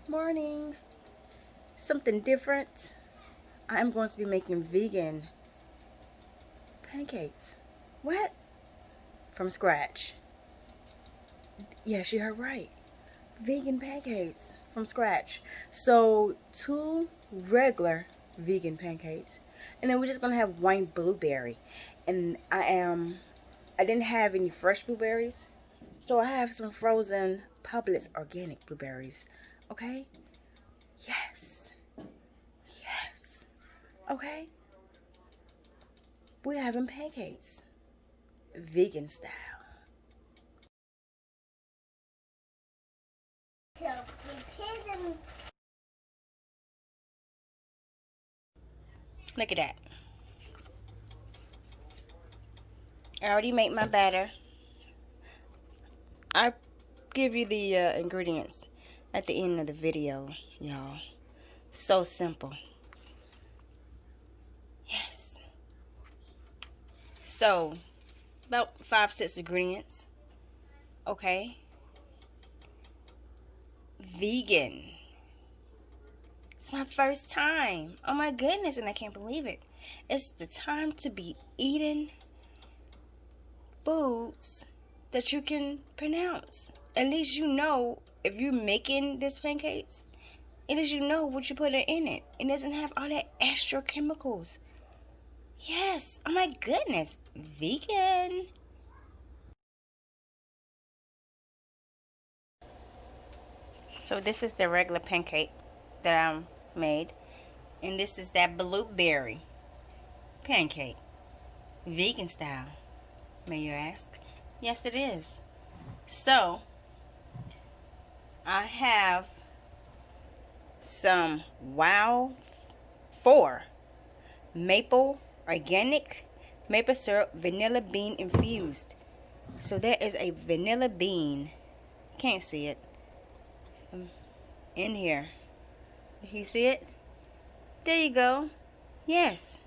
Morning. Something different. I'm going to be making vegan pancakes. What? From scratch. Yes, you heard right. Vegan pancakes from scratch. So 2 regular vegan pancakes, and then we're just gonna have 1 blueberry. And I didn't have any fresh blueberries, so I have some frozen Publix organic blueberries. Okay? Yes. Yes. Okay? We're having pancakes. Vegan style. So prepare them. Look at that. I already made my batter. I give you the ingredients at the end of the video, y'all. So simple. Yes. So, about 5-6 ingredients. Okay. Vegan. It's my first time. Oh my goodness, and I can't believe it. It's the time to be eating foods that you can pronounce. At least you know, if you're making this pancakes, at least you know what you put in it. It doesn't have all that extra chemicals. Yes. Oh my goodness. Vegan. So this is the regular pancake that I made. And this is that blueberry pancake. Vegan style, may you ask? Yes, it is. So, I have some Wow 4 maple organic maple syrup vanilla bean infused. So there is a vanilla bean, can't see it, in here. You see it? There you go. Yes.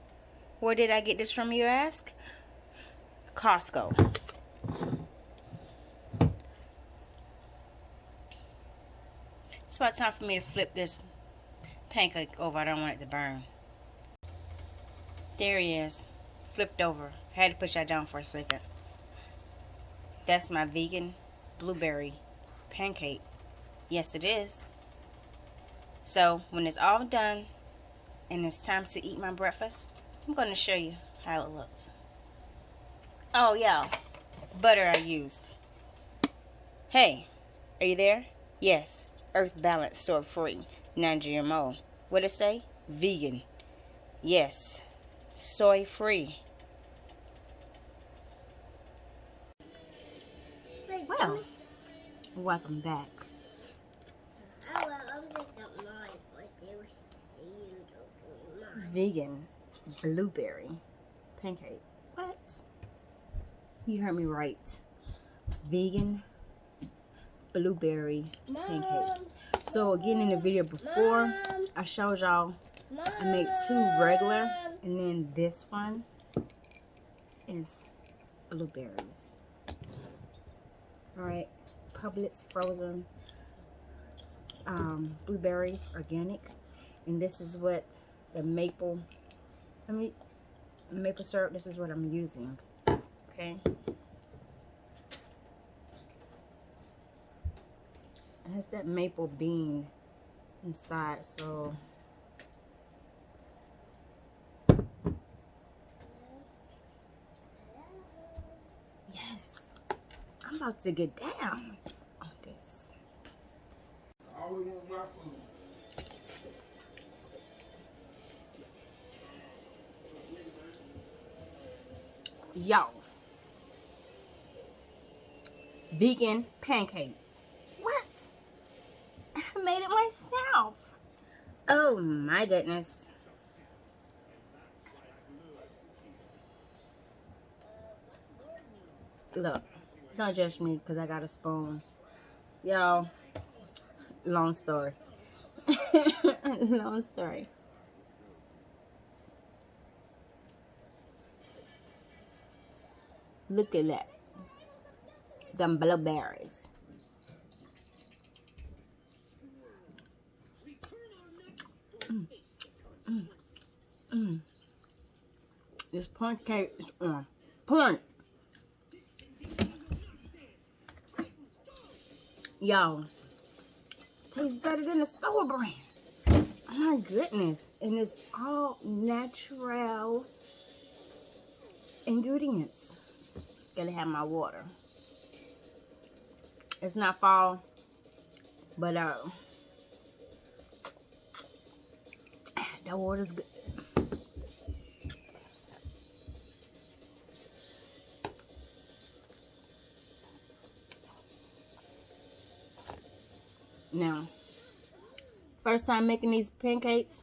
Where did I get this from, you ask? Costco. It's about time for me to flip this pancake over. I don't want it to burn. There he is. Flipped over. Had to put that down for a second. That's my vegan blueberry pancake. Yes, it is. So, when it's all done and it's time to eat my breakfast, I'm going to show you how it looks. Oh, yeah. Butter I used. Hey, are you there? Yes. Earth Balance, soy free, non-GMO. What it say? Vegan. Yes. Soy free. Well, welcome back. Vegan blueberry pancake. What? You heard me right. Vegan blueberry pancakes. So again, in the video before, I showed y'all I made 2 regular, and then this one is blueberries. Alright, Publix frozen blueberries, organic. And this is what the maple syrup, this is what I'm using. Okay. It has that maple bean inside, so yes, I'm about to get down on this. I always want my food. Yo, vegan pancakes. What? I made it myself. Oh my goodness. Look, don't judge me because I got a spoon. Y'all, long story. Long story. Look at that. Them blueberries. Mm, mm, mm. This pancake is on point. Y'all, tastes better than the store brand. Oh my goodness. And it's all natural ingredients. Gotta have my water. It's not fall, but that water's good. Now, first time making these pancakes,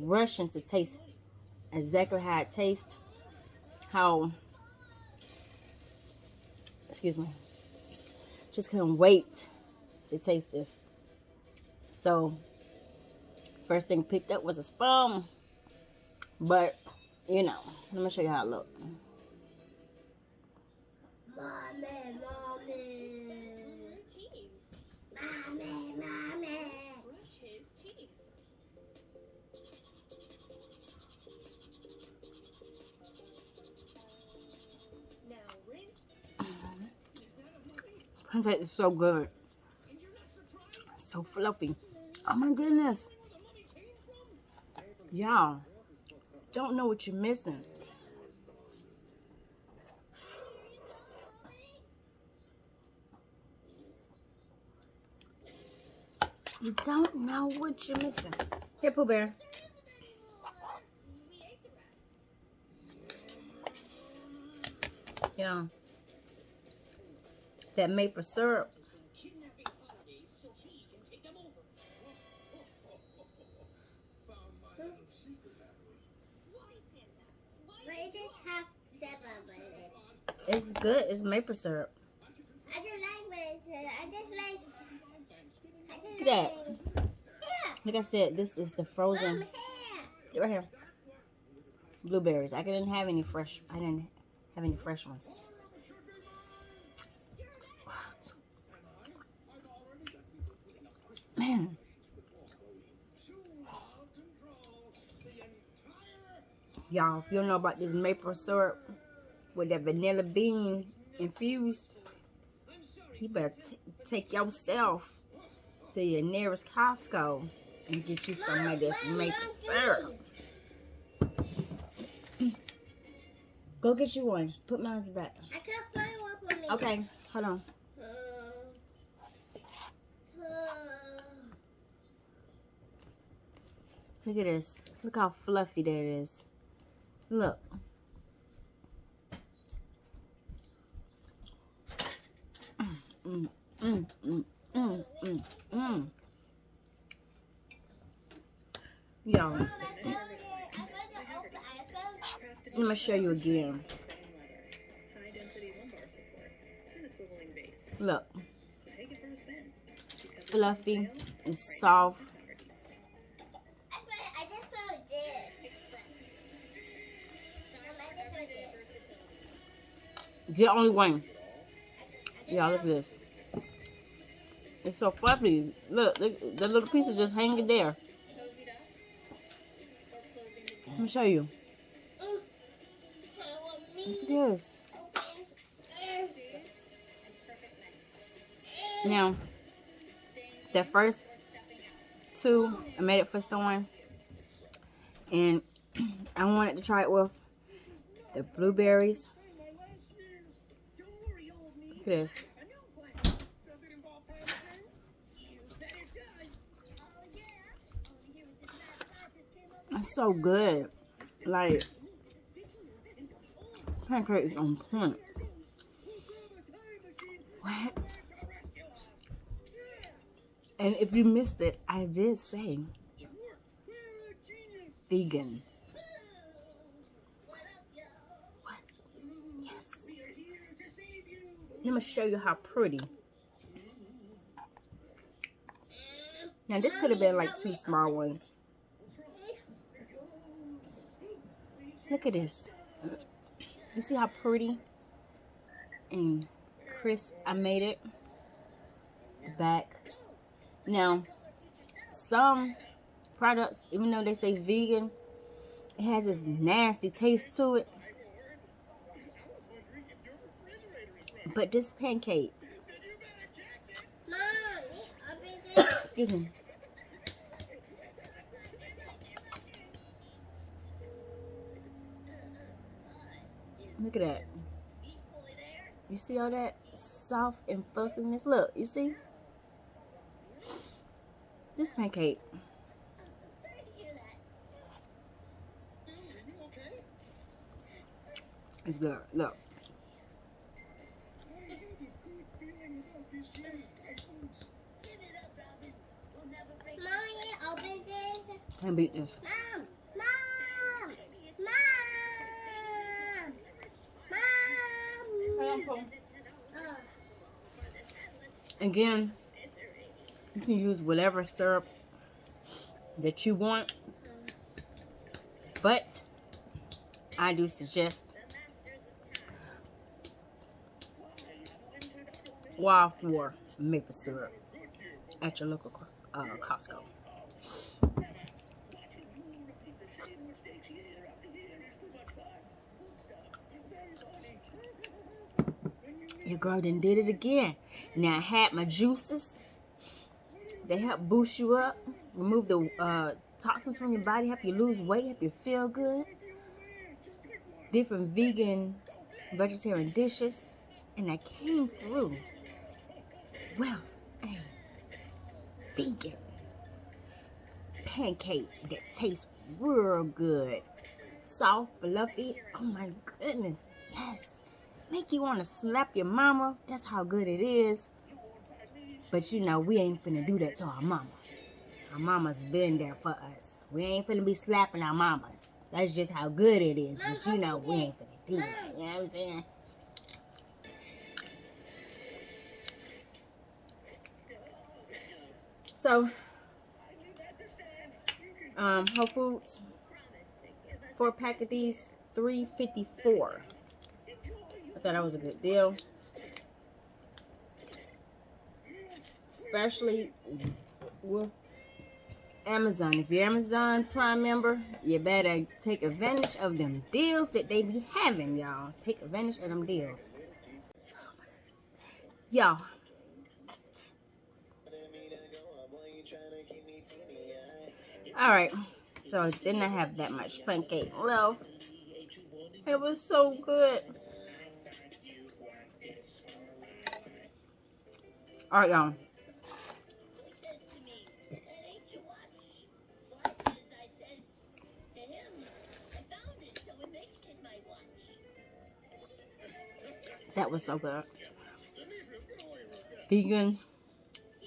rushing to taste exactly how it tastes. How, excuse me, just couldn't wait to taste this. So, first thing picked up was a spoon, but you know, let me show you how it looks. Mommy, mommy. Mommy, mommy. Brush his teeth. Now rinse. This pancake is so good. So fluffy. Oh my goodness. Y'all don't know what you're missing. You don't know what you're missing. Here, Pooh Bear. Yeah. That maple syrup. But it just have 7 with it. It's good. It's maple syrup. I just like maple. I just like. Look at that. Like I said, this is the frozen. Here. Right here. Blueberries. I didn't have any fresh. I didn't have any fresh ones. Man. Y'all, if you don't know about this maple syrup with that vanilla bean infused, you better take yourself to your nearest Costco and get you some of this maple syrup. Go get you one. Put mine back. I can't find one for me. Okay, hold on. Look at this. Look how fluffy that is. Look. Y'all, let me show you again. Look. Fluffy and soft. I just found this. Get only one. Y'all, look at this. It's so fluffy. Look, the little piece is just hanging there. Let me show you. Look at this. Now, the first two, I made it for someone. And I wanted to try it with the blueberries. Look at this. It's so good. Like, pancake is on point. What? And if you missed it, I did say vegan. What? Yes. Let me show you how pretty. Now this could have been like 2 small ones. Look at this. You see how pretty and crisp I made it? The back. Now, some products, even though they say vegan, it has this nasty taste to it. But this pancake, excuse me, look at that. You see all that soft and fluffiness? Look, you see? This pancake. It's good. Look. Mommy, open this. Can't beat this. Mom, mom, mom, mom. Again, you can use whatever syrup that you want, but I do suggest wild 4 maple syrup at your local Costco. Your girl done did it again. Now I had my juices. They help boost you up, remove the toxins from your body, help you lose weight, help you feel good. Different vegan, vegetarian dishes, and I came through. Well, a vegan pancake that tastes real good, soft, fluffy. Oh my goodness, yes. Make you want to slap your mama. That's how good it is. But you know, we ain't finna do that to our mama. Our mama's been there for us. We ain't finna be slapping our mamas. That's just how good it is. But you know, we ain't finna do that. You know what I'm saying? So, Whole Foods, 4-pack of these, $3.54. I thought that was a good deal, especially with Amazon. If you're Amazon Prime member, you better take advantage of them deals that they be having, y'all. Take advantage of them deals, y'all. All right, so didn't I have that much pancake left? It was so good. All right, y'all. That was so good. Vegan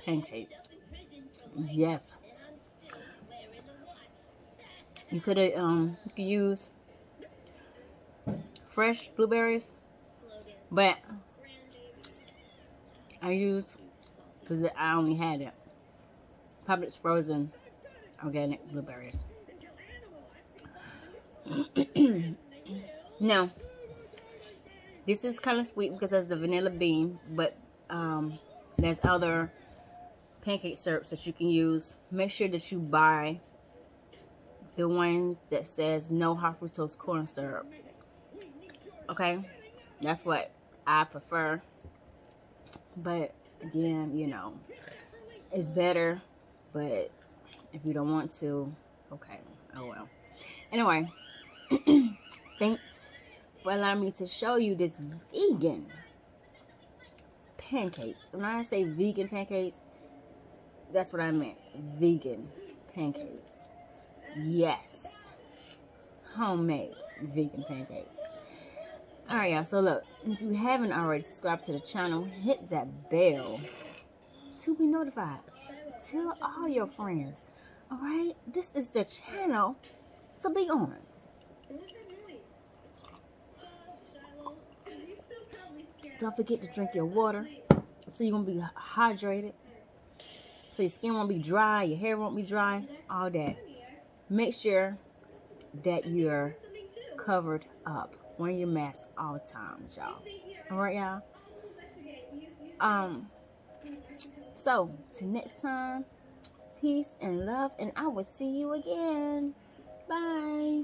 pancakes. Yes. You could use fresh blueberries, but I use, because I only had it, Publix frozen organic blueberries. Now, this is kind of sweet because it's the vanilla bean, but there's other pancake syrups that you can use. Make sure that you buy the ones that says no high fructose corn syrup. Okay, that's what I prefer. But again, you know, it's better. But if you don't want to, okay, oh well. Anyway, thanks for allowing me to show you this vegan pancakes. When I say vegan pancakes, that's what I meant. Vegan pancakes. Yes. Homemade vegan pancakes. Alright, y'all. So look, if you haven't already subscribed to the channel, hit that bell to be notified. Tell all your friends. Alright? This is the channel to be on. Don't forget to drink your water so you're going to be hydrated. So your skin won't be dry, your hair won't be dry, all that. Make sure that you're covered up. Wear your mask all the time, y'all. Alright, y'all? So, till next time, peace and love, and I will see you again. Bye.